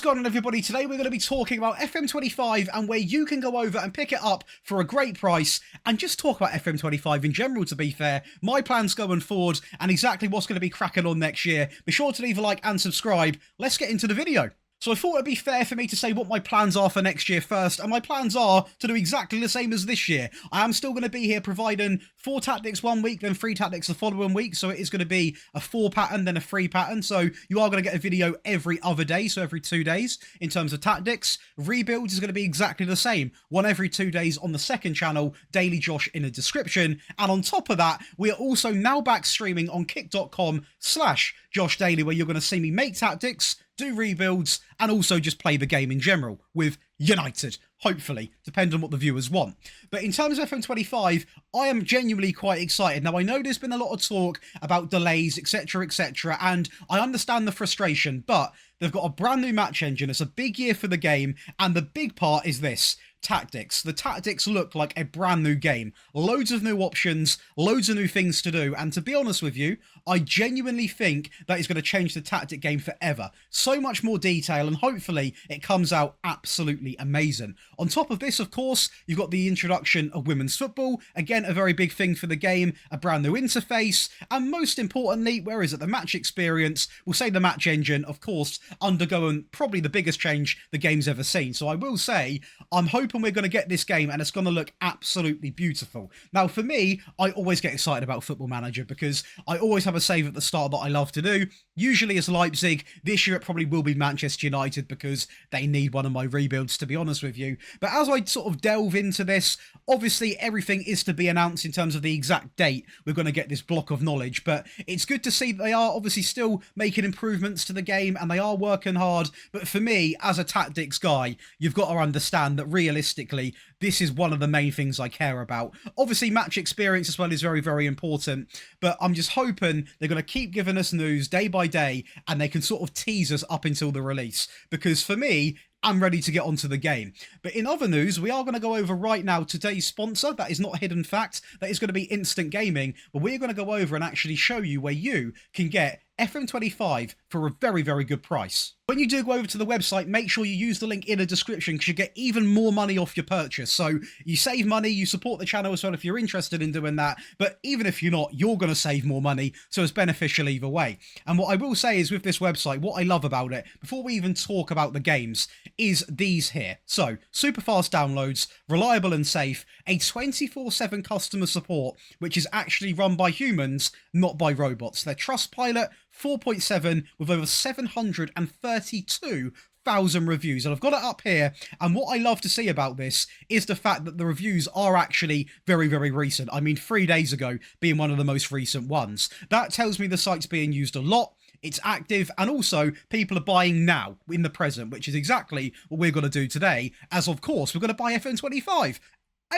What's going on, everybody? Today we're going to be talking about FM25 and where you can go over and pick it up for a great price, and just talk about FM25 in general, to be fair, my plans going forward and exactly what's going to be cracking on next year. Be sure to leave a like and subscribe. Let's get into the video. So I thought it'd be fair for me to say what my plans are for next year first, and my plans are to do exactly the same as this year. I am still going to be here providing 4 tactics one week, then 3 tactics the following week, so it is going to be a 4 pattern, then a 3 pattern, so you are going to get a video every other day, so every 2 days in terms of tactics. Rebuilds is going to be exactly the same, one every 2 days on the second channel, Daily Josh in the description, and on top of that, we are also now back streaming on kick.com/Josh Daily, where you're going to see me make tactics, do rebuilds, and also just play the game in general with United, hopefully, depending on what the viewers want. But in terms of FM25, I am genuinely quite excited. Now, I know there's been a lot of talk about delays, etc, and I understand the frustration, but they've got a brand new match engine. It's a big year for the game, and the big part is this: tactics. The tactics look like a brand new game. Loads of new options, loads of new things to do, and to be honest with you, I genuinely think that is going to change the tactic game forever. So much more detail, and hopefully it comes out absolutely amazing. On top of this, of course, you've got the introduction of women's football. Again, a very big thing for the game, a brand new interface, and most importantly, where is it? The match experience, we'll say the match engine, of course, undergoing probably the biggest change the game's ever seen. So I will say, I'm hoping we're going to get this game and it's going to look absolutely beautiful. Now, for me, I always get excited about Football Manager because I always have a save at the start that I love to do. Usually it's Leipzig. This year it probably will be Manchester United because they need one of my rebuilds, to be honest with you. But as I sort of delve into this, obviously everything is to be announced in terms of the exact date we're going to get this block of knowledge. But it's good to see that they are obviously still making improvements to the game and they are working hard. But for me, as a tactics guy, you've got to understand that realistically, this is one of the main things I care about. Obviously, match experience as well is very, very important. But I'm just hoping they're going to keep giving us news day by day and they can sort of tease us up until the release. Because for me, I'm ready to get onto the game. But in other news, we are going to go over right now today's sponsor. That is not a hidden fact. That is going to be Instant Gaming. But we're going to go over and actually show you where you can get FM25 for a very, very good price. When you do go over to the website, make sure you use the link in the description because you get even more money off your purchase. So you save money, you support the channel as well if you're interested in doing that. But even if you're not, you're going to save more money. So it's beneficial either way. And what I will say is with this website, what I love about it, before we even talk about the games, is these here. So super fast downloads, reliable and safe, a 24/7 customer support, which is actually run by humans, not by robots. Their Trustpilot 4.7 with over 732,000 reviews, and I've got it up here. And what I love to see about this is the fact that the reviews are actually very, very recent. I mean, 3 days ago being one of the most recent ones. That tells me the site's being used a lot. It's active, and also people are buying now in the present, which is exactly what we're going to do today, as of course we're going to buy FM25.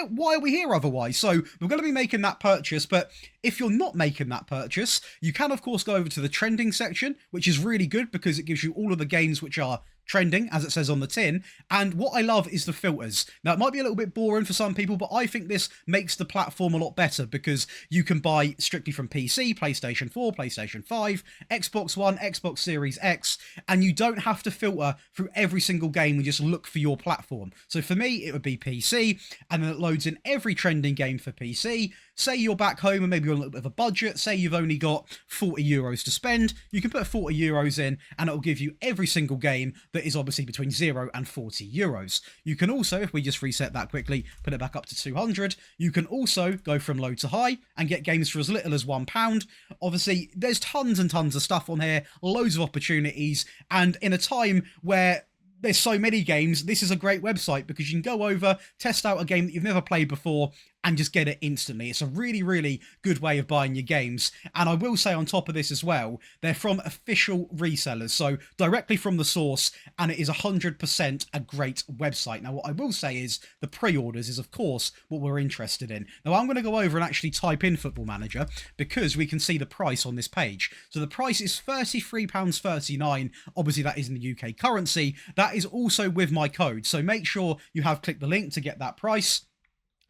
Why are we here otherwise? So we're going to be making that purchase, but if you're not making that purchase, you can of course go over to the trending section, which is really good because it gives you all of the games which are trending, as it says on the tin. And what I love is the filters. Now, it might be a little bit boring for some people, but I think this makes the platform a lot better because you can buy strictly from PC, PlayStation 4, PlayStation 5, Xbox One, Xbox Series X, and you don't have to filter through every single game and just look for your platform. So for me, it would be PC, and then it loads in every trending game for PC. Say you're back home and maybe you're on a little bit of a budget, say you've only got 40 euros to spend, you can put 40 euros in and it'll give you every single game that is obviously between 0 and 40 euros. You can also, if we just reset that quickly, put it back up to 200, you can also go from low to high and get games for as little as £1. Obviously, there's tons and tons of stuff on here, loads of opportunities, and in a time where there's so many games, this is a great website because you can go over, test out a game that you've never played before, and just get it instantly. It's a really, really good way of buying your games. And I will say on top of this as well, they're from official resellers, so directly from the source, and it is 100% a great website. Now, what I will say is the pre-orders is, of course, what we're interested in. Now, I'm going to go over and actually type in Football Manager because we can see the price on this page. So the price is £33.39. Obviously, that is in the UK currency. That is also with my code. So make sure you have clicked the link to get that price.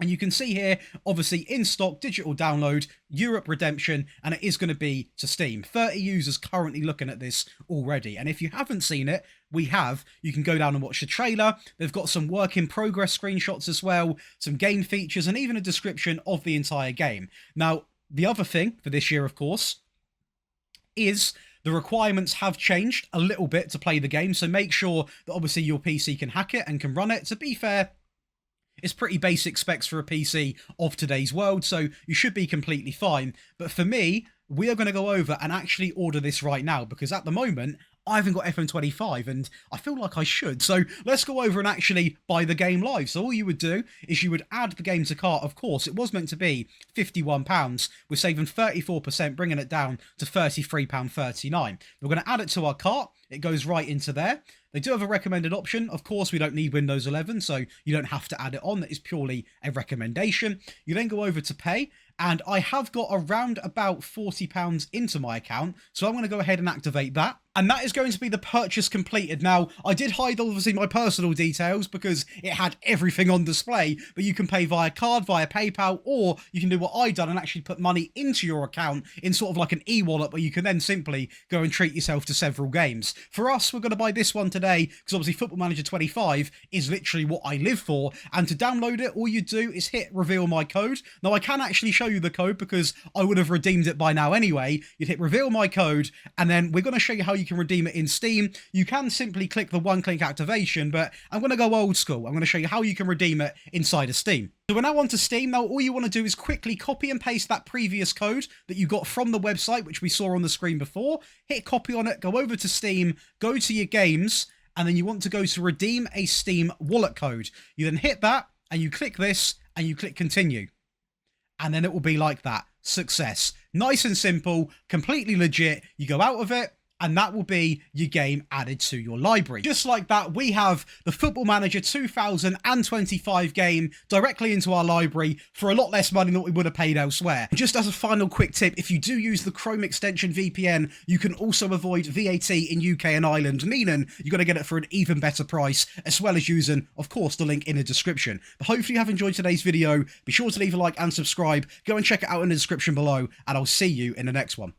And you can see here, obviously in stock, digital download, Europe redemption, and it is going to be to Steam. 30 users currently looking at this already. And if you haven't seen it, we have. You can go down and watch the trailer. They've got some work in progress screenshots as well, some game features, and even a description of the entire game. Now, the other thing for this year, of course, is the requirements have changed a little bit to play the game. So make sure that obviously your PC can hack it and can run it. To be fair, it's pretty basic specs for a PC of today's world, so you should be completely fine. But for me, we are going to go over and actually order this right now, because at the moment, I haven't got FM25 and I feel like I should. So let's go over and actually buy the game live. So all you would do is you would add the game to cart. Of course, it was meant to be £51. We're saving 34%, bringing it down to £33.39. We're going to add it to our cart. It goes right into there. They do have a recommended option. Of course, we don't need Windows 11, so you don't have to add it on. That is purely a recommendation. You then go over to pay, and I have got around about £40 into my account, so I'm going to go ahead and activate that. And that is going to be the purchase completed. Now, I did hide obviously my personal details because it had everything on display, but you can pay via card, via PayPal, or you can do what I done and actually put money into your account in sort of like an e-wallet where you can then simply go and treat yourself to several games. For us, we're going to buy this one today because obviously Football Manager 25 is literally what I live for. And to download it, all you do is hit reveal my code. Now, I can actually show you the code because I would have redeemed it by now anyway. You'd hit reveal my code, and then we're going to show you how you can redeem it in Steam. You can simply click the one-click activation, but I'm going to go old school. I'm going to show you how you can redeem it inside of Steam. So we're now on to Steam. Now, all you want to do is quickly copy and paste that previous code that you got from the website, which we saw on the screen before. Hit copy on it, go over to Steam, go to your games, and then you want to go to redeem a Steam wallet code. You then hit that, and you click this, and you click continue. And then it will be like that. Success. Nice and simple, completely legit. You go out of it, and that will be your game added to your library. Just like that, we have the Football Manager 2025 game directly into our library for a lot less money than we would have paid elsewhere. Just as a final quick tip, if you do use the Chrome extension VPN, you can also avoid VAT in UK and Ireland, meaning you're going to get it for an even better price, as well as using, of course, the link in the description. But hopefully you have enjoyed today's video. Be sure to leave a like and subscribe. Go and check it out in the description below, and I'll see you in the next one.